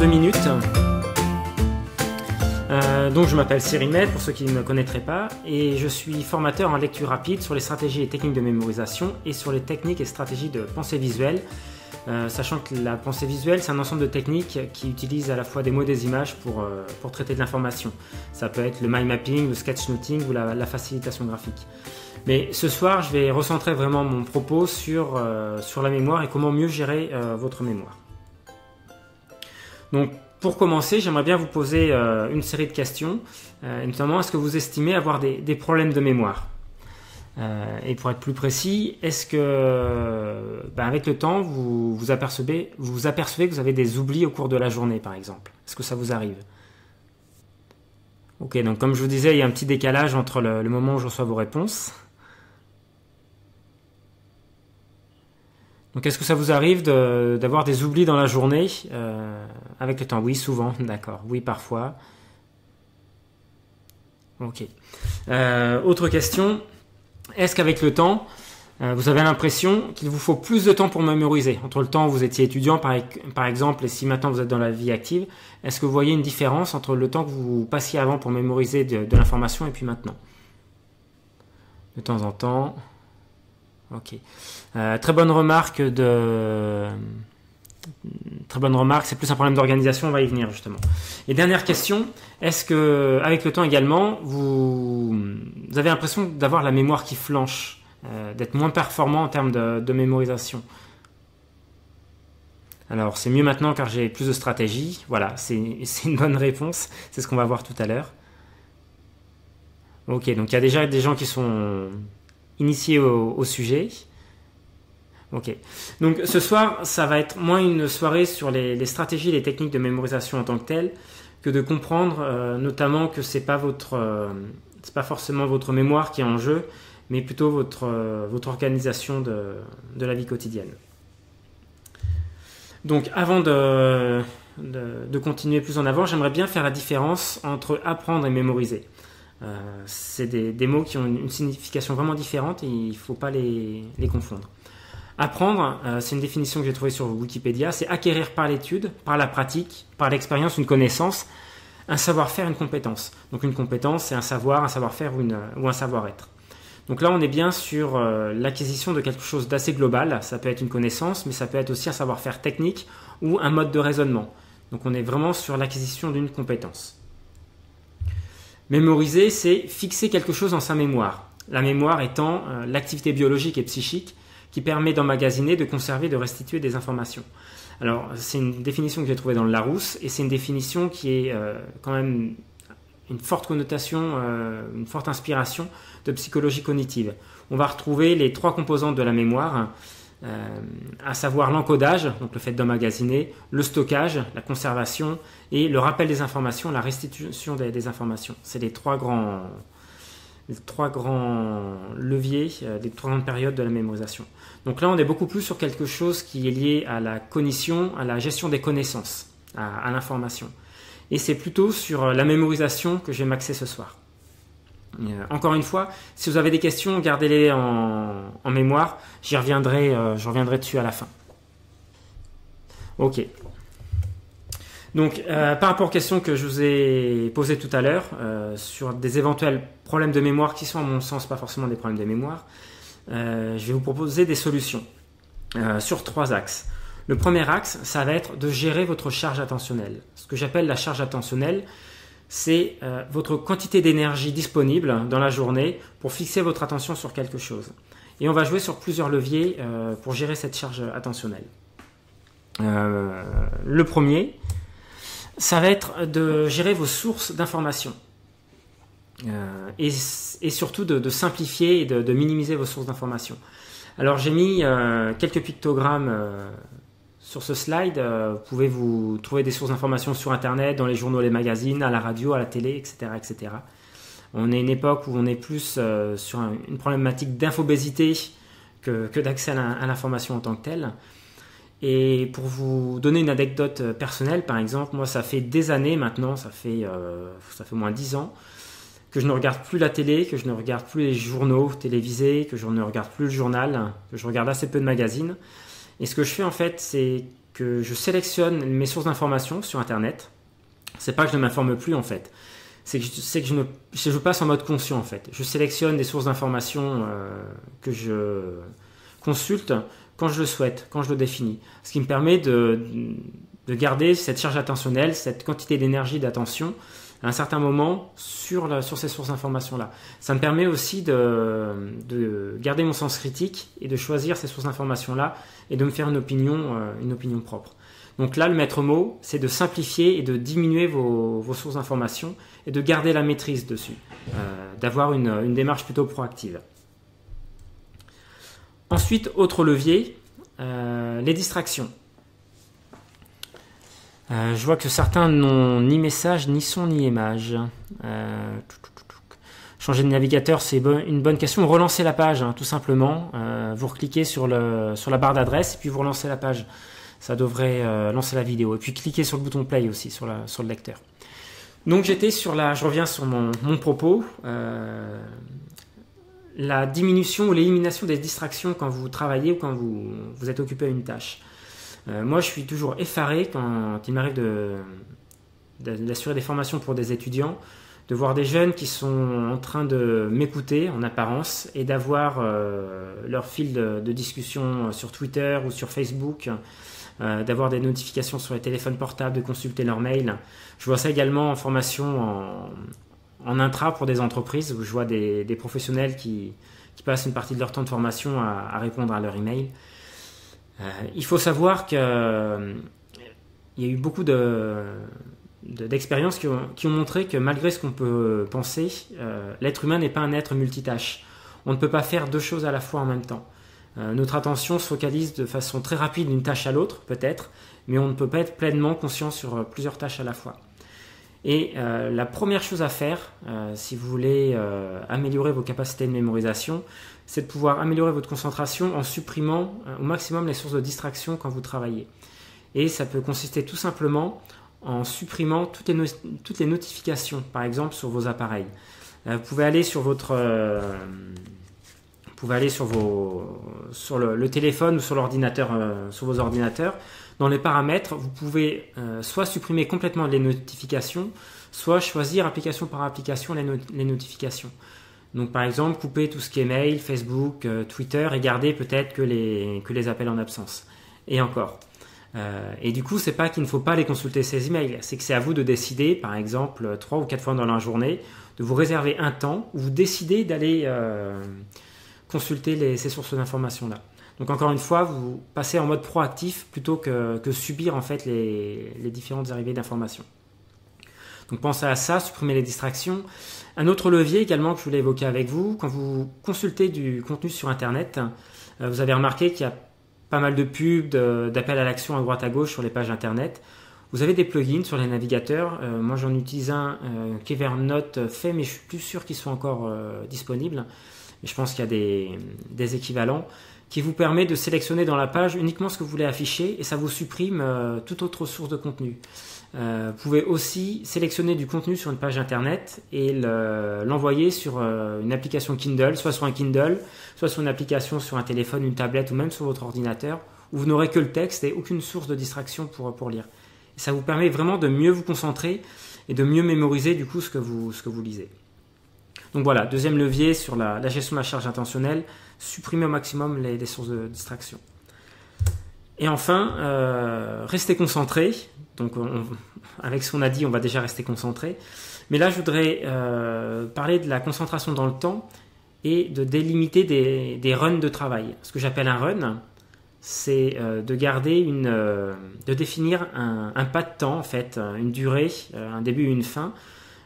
2 minutes. Donc je m'appelle Cyril Med, pour ceux qui ne me connaîtraient pas, et je suis formateur en lecture rapide sur les stratégies et techniques de mémorisation et sur les techniques et stratégies de pensée visuelle, sachant que la pensée visuelle, c'est un ensemble de techniques qui utilisent à la fois des mots et des images pour traiter de l'information. Ça peut être le mind mapping, le sketchnoting ou la facilitation graphique. Mais ce soir, je vais recentrer vraiment mon propos sur la mémoire et comment mieux gérer votre mémoire. Donc, pour commencer, j'aimerais bien vous poser une série de questions, notamment est-ce que vous estimez avoir des problèmes de mémoire? Et pour être plus précis, est-ce que avec le temps, vous apercevez que vous avez des oublis au cours de la journée, par exemple? Est-ce que ça vous arrive? Ok, donc comme je vous disais, il y a un petit décalage entre le moment où je reçois vos réponses. Donc, est-ce que ça vous arrive d'avoir des oublis dans la journée avec le temps? Oui, souvent, d'accord. Oui, parfois. Ok. Autre question. Est-ce qu'avec le temps, vous avez l'impression qu'il vous faut plus de temps pour mémoriser? Entre le temps où vous étiez étudiant, par exemple, et si maintenant vous êtes dans la vie active, est-ce que vous voyez une différence entre le temps que vous passiez avant pour mémoriser de l'information et puis maintenant? De temps en temps. Ok. Très bonne remarque, c'est plus un problème d'organisation, on va y venir justement. Et dernière question, est-ce que avec le temps également, vous avez l'impression d'avoir la mémoire qui flanche, d'être moins performant en termes de mémorisation? Alors c'est mieux maintenant car j'ai plus de stratégie, voilà, c'est une bonne réponse, c'est ce qu'on va voir tout à l'heure. Ok, donc il y a déjà des gens qui sont initiés au sujet. Ok, donc ce soir, ça va être moins une soirée sur les stratégies et les techniques de mémorisation en tant que telles, que de comprendre notamment que c'est pas forcément votre mémoire qui est en jeu, mais plutôt votre organisation de la vie quotidienne. Donc avant de continuer plus en avant, j'aimerais bien faire la différence entre apprendre et mémoriser. C'est des mots qui ont une signification vraiment différente et il ne faut pas les confondre. Apprendre, c'est une définition que j'ai trouvée sur Wikipédia, c'est acquérir par l'étude, par la pratique, par l'expérience une connaissance, un savoir-faire, une compétence. Donc une compétence, c'est un savoir, un savoir-faire ou un savoir-être. Donc là, on est bien sur l'acquisition de quelque chose d'assez global. Ça peut être une connaissance, mais ça peut être aussi un savoir-faire technique ou un mode de raisonnement. Donc on est vraiment sur l'acquisition d'une compétence. Mémoriser, c'est fixer quelque chose dans sa mémoire. La mémoire étant l'activité biologique et psychique qui permet d'emmagasiner, de conserver, de restituer des informations. Alors, c'est une définition que j'ai trouvée dans le Larousse, et c'est une définition qui est quand même une forte connotation, une forte inspiration de psychologie cognitive. On va retrouver les 3 composantes de la mémoire, à savoir l'encodage, donc le fait d'emmagasiner, le stockage, la conservation, et le rappel des informations, la restitution des informations. C'est les trois grands leviers, les 3 grandes périodes de la mémorisation. Donc là, on est beaucoup plus sur quelque chose qui est lié à la cognition, à la gestion des connaissances, à l'information. Et c'est plutôt sur la mémorisation que je vais m'axer ce soir. Encore une fois, si vous avez des questions, gardez-les en mémoire. Je reviendrai dessus à la fin. Ok. Donc, par rapport aux questions que je vous ai posées tout à l'heure, sur des éventuels problèmes de mémoire qui sont, à mon sens, pas forcément des problèmes de mémoire, je vais vous proposer des solutions sur 3 axes. Le premier axe, ça va être de gérer votre charge attentionnelle. Ce que j'appelle la charge attentionnelle, c'est votre quantité d'énergie disponible dans la journée pour fixer votre attention sur quelque chose. Et on va jouer sur plusieurs leviers pour gérer cette charge attentionnelle. Le premier, ça va être de gérer vos sources d'informations et surtout de simplifier et de minimiser vos sources d'informations. Alors j'ai mis quelques pictogrammes sur ce slide. Vous pouvez vous trouver des sources d'informations sur Internet, dans les journaux, les magazines, à la radio, à la télé, etc. etc. On est à une époque où on est plus sur une problématique d'infobésité que d'accès à l'information en tant que telle. Et pour vous donner une anecdote personnelle, par exemple, moi ça fait des années maintenant, ça fait au moins 10 ans, que je ne regarde plus la télé, que je ne regarde plus les journaux télévisés, que je ne regarde plus le journal, que je regarde assez peu de magazines. Et ce que je fais en fait, c'est que je sélectionne mes sources d'informations sur Internet. C'est pas que je ne m'informe plus en fait. C'est que je passe en mode conscient en fait. Je sélectionne des sources d'informations que je consulte quand je le souhaite, quand je le définis. Ce qui me permet de garder cette charge attentionnelle, cette quantité d'énergie, d'attention à un certain moment sur ces sources d'informations-là. Ça me permet aussi de garder mon sens critique et de choisir ces sources d'informations-là et de me faire une opinion propre. Donc là, le maître mot, c'est de simplifier et de diminuer vos sources d'informations et de garder la maîtrise dessus, d'avoir une démarche plutôt proactive. Ensuite, autre levier, les distractions. Je vois que certains n'ont ni message, ni son, ni image. Changer de navigateur, c'est une bonne question. Relancez la page, tout simplement. Vous recliquez sur la barre d'adresse et puis vous relancez la page. Ça devrait lancer la vidéo. Et puis cliquez sur le bouton play aussi, sur le lecteur. Donc je reviens sur mon propos. La diminution ou l'élimination des distractions quand vous travaillez ou quand vous êtes occupé à une tâche. Moi, je suis toujours effaré quand il m'arrive d'assurer des formations pour des étudiants, de voir des jeunes qui sont en train de m'écouter en apparence et d'avoir leur fil de discussion sur Twitter ou sur Facebook, d'avoir des notifications sur les téléphones portables, de consulter leurs mails. Je vois ça également en formation en intra pour des entreprises où je vois des professionnels qui passent une partie de leur temps de formation à répondre à leur email. Il faut savoir qu'il y a eu beaucoup d'expériences qui ont montré que malgré ce qu'on peut penser, l'être humain n'est pas un être multitâche. On ne peut pas faire deux choses à la fois en même temps. Notre attention se focalise de façon très rapide d'une tâche à l'autre, peut-être, mais on ne peut pas être pleinement conscient sur plusieurs tâches à la fois. Et la première chose à faire, si vous voulez améliorer vos capacités de mémorisation, c'est de pouvoir améliorer votre concentration en supprimant au maximum les sources de distraction quand vous travaillez. Et ça peut consister tout simplement en supprimant toutes les notifications, par exemple sur vos appareils. Vous pouvez aller sur le téléphone ou sur l'ordinateur, sur vos ordinateurs. Dans les paramètres, vous pouvez soit supprimer complètement les notifications, soit choisir application par application les notifications. Donc par exemple, couper tout ce qui est mail, Facebook, Twitter et garder peut-être que les appels en absence. Et encore. Et du coup, c'est pas qu'il ne faut pas les consulter ces emails, c'est que c'est à vous de décider, par exemple, 3 ou 4 fois dans la journée, de vous réserver un temps où vous décidez d'aller consulter ces sources d'informations-là. Donc encore une fois, vous passez en mode proactif plutôt que subir en fait les différentes arrivées d'informations. Donc pensez à ça, supprimez les distractions. Un autre levier également que je voulais évoquer avec vous, quand vous consultez du contenu sur Internet, vous avez remarqué qu'il y a pas mal de pubs, d'appels à l'action à droite à gauche sur les pages Internet. Vous avez des plugins sur les navigateurs. Moi j'en utilise un qu'Evernote fait, mais je suis plus sûr qu'ils soient encore disponibles. Mais je pense qu'il y a des équivalents qui vous permet de sélectionner dans la page uniquement ce que vous voulez afficher et ça vous supprime toute autre source de contenu. Vous pouvez aussi sélectionner du contenu sur une page internet et l'envoyer sur une application Kindle, soit sur un Kindle, soit sur une application sur un téléphone, une tablette ou même sur votre ordinateur où vous n'aurez que le texte et aucune source de distraction pour lire. Et ça vous permet vraiment de mieux vous concentrer et de mieux mémoriser du coup ce que vous lisez. Donc voilà, deuxième levier sur la gestion de la charge attentionnelle, supprimer au maximum les sources de distraction. Et enfin, rester concentré. Donc avec ce qu'on a dit, on va déjà rester concentré. Mais là, je voudrais parler de la concentration dans le temps et de délimiter des runs de travail. Ce que j'appelle un run, c'est de définir un pas de temps, en fait, une durée, un début et une fin,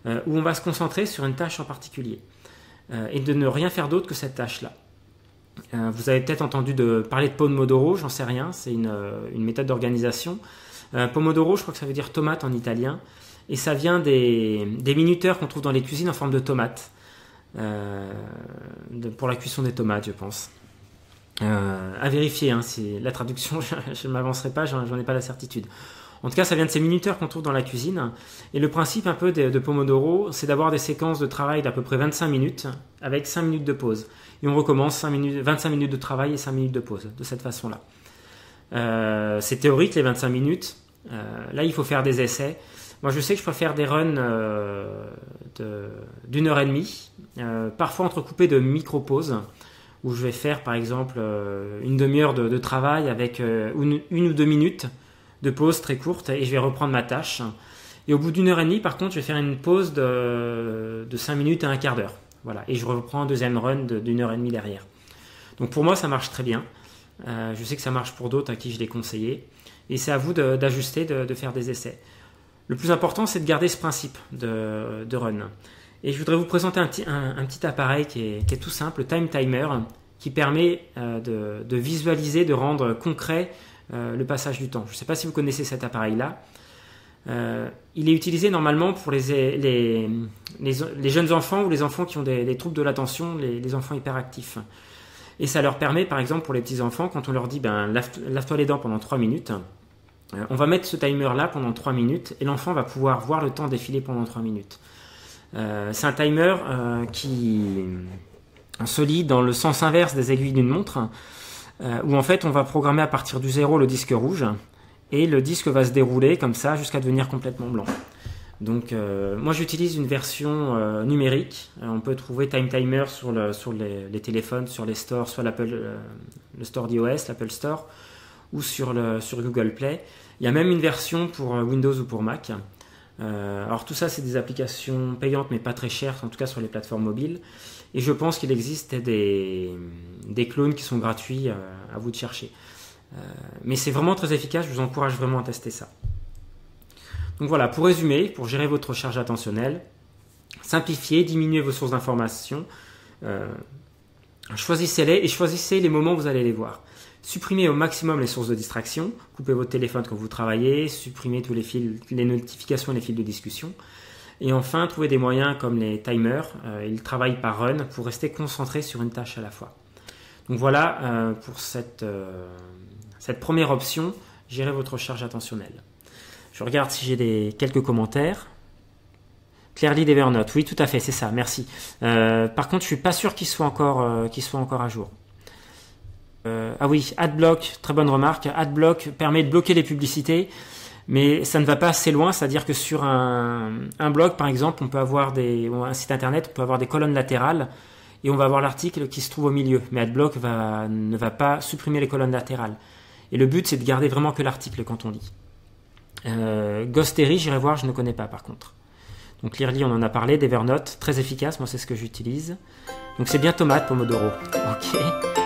où on va se concentrer sur une tâche en particulier et de ne rien faire d'autre que cette tâche-là. Vous avez peut-être entendu parler de Pomodoro, j'en sais rien, c'est une méthode d'organisation. Pomodoro, je crois que ça veut dire tomate en italien, et ça vient des minuteurs qu'on trouve dans les cuisines en forme de tomate, pour la cuisson des tomates, je pense. À vérifier, hein, c'est la traduction, je ne m'avancerai pas, j'en ai pas la certitude. En tout cas, ça vient de ces minuteurs qu'on trouve dans la cuisine. Et le principe un peu de Pomodoro, c'est d'avoir des séquences de travail d'à peu près 25 minutes avec 5 minutes de pause. Et on recommence 25 minutes de travail et 5 minutes de pause, de cette façon-là. C'est théorique les 25 minutes. Là, il faut faire des essais. Moi, je sais que je préfère des runs d'une heure et demie, parfois entrecoupés de micro-pauses, où je vais faire par exemple une demi-heure de travail avec une ou deux minutes de pause très courte et je vais reprendre ma tâche. Et au bout d'une heure et demie, par contre, je vais faire une pause de 5 minutes à un quart d'heure. Voilà. Et je reprends un deuxième run d'une heure et demie derrière. Donc pour moi, ça marche très bien. Je sais que ça marche pour d'autres à qui je l'ai conseillé. Et c'est à vous d'ajuster, de faire des essais. Le plus important, c'est de garder ce principe de run. Et je voudrais vous présenter un petit appareil qui est tout simple, le Time Timer, qui permet de visualiser, de rendre concret le passage du temps. Je ne sais pas si vous connaissez cet appareil-là. Il est utilisé normalement pour les jeunes enfants ou les enfants qui ont des troubles de l'attention, les enfants hyperactifs. Et ça leur permet, par exemple, pour les petits-enfants, quand on leur dit lave-toi les dents pendant 3 minutes, on va mettre ce timer-là pendant 3 minutes et l'enfant va pouvoir voir le temps défiler pendant 3 minutes. C'est un timer qui se lit dans le sens inverse des aiguilles d'une montre, où en fait on va programmer à partir du 0 le disque rouge et le disque va se dérouler comme ça jusqu'à devenir complètement blanc. Donc moi j'utilise une version numérique. On peut trouver Time Timer sur les téléphones, sur les stores, soit le store d'iOS, l'Apple Store, ou sur Google Play. Il y a même une version pour Windows ou pour Mac. Alors tout ça c'est des applications payantes mais pas très chères, en tout cas sur les plateformes mobiles. Et je pense qu'il existe des clones qui sont gratuits, à vous de chercher. Mais c'est vraiment très efficace, je vous encourage vraiment à tester ça. Donc voilà, pour résumer, pour gérer votre charge attentionnelle, simplifiez, diminuez vos sources d'information, choisissez-les et choisissez les moments où vous allez les voir. Supprimez au maximum les sources de distraction, coupez votre téléphone quand vous travaillez, supprimez tous les notifications et les fils de discussion. Et enfin, trouvez des moyens comme les timers, ils travaillent par run pour rester concentré sur une tâche à la fois. Donc voilà pour cette première option, gérer votre charge attentionnelle. Je regarde si j'ai quelques commentaires. Clairly d'Evernote, oui tout à fait, c'est ça, merci. Par contre, je suis pas sûr qu'il soit encore à jour. Ah oui, Adblock, très bonne remarque. Adblock permet de bloquer les publicités, mais ça ne va pas assez loin, c'est-à-dire que sur un blog, par exemple, on peut avoir un site internet, on peut avoir des colonnes latérales, et on va avoir l'article qui se trouve au milieu. Mais Adblock ne va pas supprimer les colonnes latérales. Et le but, c'est de garder vraiment que l'article quand on lit. Ghostery, j'irai voir, je ne connais pas par contre. Donc Clearly, on en a parlé, d'Evernote, très efficace, moi c'est ce que j'utilise. Donc c'est bien Tomate Pomodoro. Ok.